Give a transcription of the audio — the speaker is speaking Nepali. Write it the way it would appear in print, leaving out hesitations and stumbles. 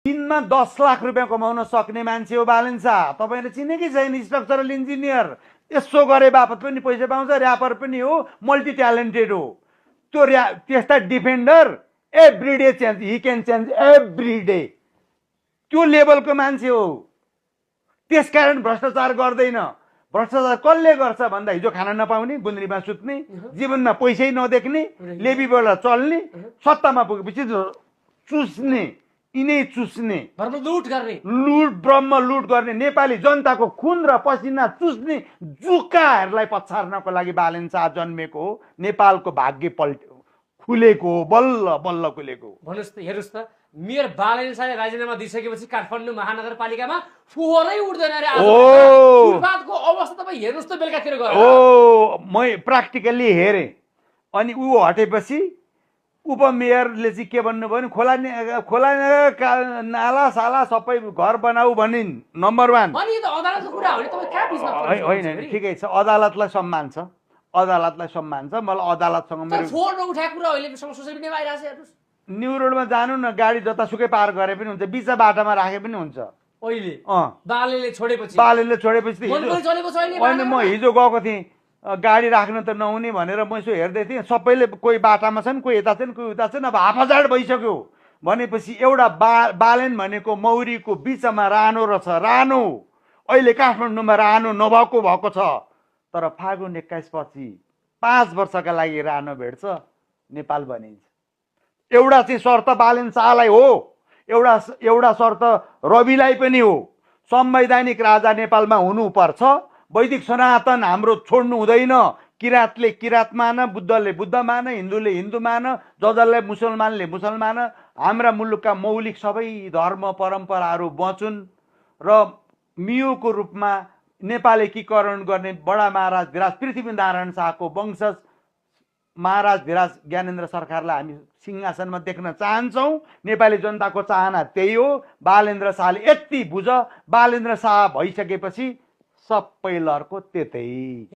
दिनमा 10 लाख रुपियाँ कमाउन सक्ने मान्छे हो बालेन शाह। तपाईँले चिनेकै छैन, स्ट्रक्चरल इन्जिनियर, यसो गरे बापत पनि पैसा पाउँछ, ऱ्यापर पनि हो, मल्टी ट्यालेन्टेड हो। त्यो त्यस्ता defender every day change, he can change every day, त्यो लेभलको मान्छे हो। त्यसकारण भ्रष्टाचार गर्दैन। भ्रष्टाचार कसले गर्छ भन्दा हिजो खाना नपाउने, गुन्द्रीमा सुत्ने, जीवनमा पैसै नदेख्ने, लेबीबाट चल्ने, सत्तामा पुगेपछि चुस्ने, यिनै चुस्ने, ब्रह्म लुट गर्ने, नेपाली जनताको खुन र पसिना चुस्ने जुकाहरूलाई पछार्नको लागि बालेन शाह जन्मेको हो। नेपालको भाग्य खुलेको हो, बल्ल बल्ल खुलेको हो। भन्नुहोस् त, हेर्नुहोस् त, मेयर बालेन शाहले राजीनामा दिइसकेपछि काठमाडौँ महानगरपालिकामा फोहोरै उठ्दैन रे। फुटपाथको अवस्था तपाईँ हेर्नुहोस् त बेलुकातिर गएर। म प्र्याक्टिकल्ली हेरेँ। अनि ऊ हटेपछि उपमेयरले चाहिँ के भन्नुभयो भने खोला नाला साला सबै घर बनाऊ भनिन्, नम्बर 1। होइन, ठिकै छ, अदालतलाई सम्मान छ, अदालतलाई सम्मान छ। मलाई अदालतसँग मेरो न्यू रोडमा जानु न, गाडी जतासुकै पार गरे पनि हुन्छ, बिच बाटामा राखे पनि हुन्छ। बालेले छोडेपछि होइन, म हिजो गएको थिएँ, गाडी राख्न त नहुने भनेर म यसो हेर्दै थिएँ, सबैले कोही बाटामा छन्, कोही यता छन्, कोही उता छन्। अब हाफाजाड भइसक्यो भनेपछि एउटा बालेन भनेको मौरीको बिचमा रानो रहेछ, रानो। अहिले काठमाडौँमा रानो नभएको भएको छ, तर फागुन 21 पछि 5 वर्षका लागि रानो भेट्छ, नेपाल बनिन्छ। एउटा चाहिँ शर्त बालेन शाहलाई हो, एउटा शर्त रविलाई पनि हो, संवैधानिक राजा नेपालमा हुनुपर्छ। वैदिक सनातन हाम्रो छोड्नु हुँदैन। किराँतले किराँत मान, बुद्धले बुद्ध मान, हिन्दूले हिन्दू मान, जजलले मुसलमानले मुसलमान। हाम्रा मुलुकका मौलिक सबै धर्म परम्पराहरू बचुन् र मियोको रूपमा नेपाल एकीकरण गर्ने बडा महाराज धिराज पृथ्वीनारायण शाहको वंशज महाराज धिराज ज्ञानेन्द्र सरकारलाई हामी सिंहासनमा देख्न चाहन्छौँ। नेपाली जनताको चाहना त्यही हो। बालेन्द्र शाहले यति बुझ, बालेन्द्र शाह भइसकेपछि सबै लहरको त्यतै।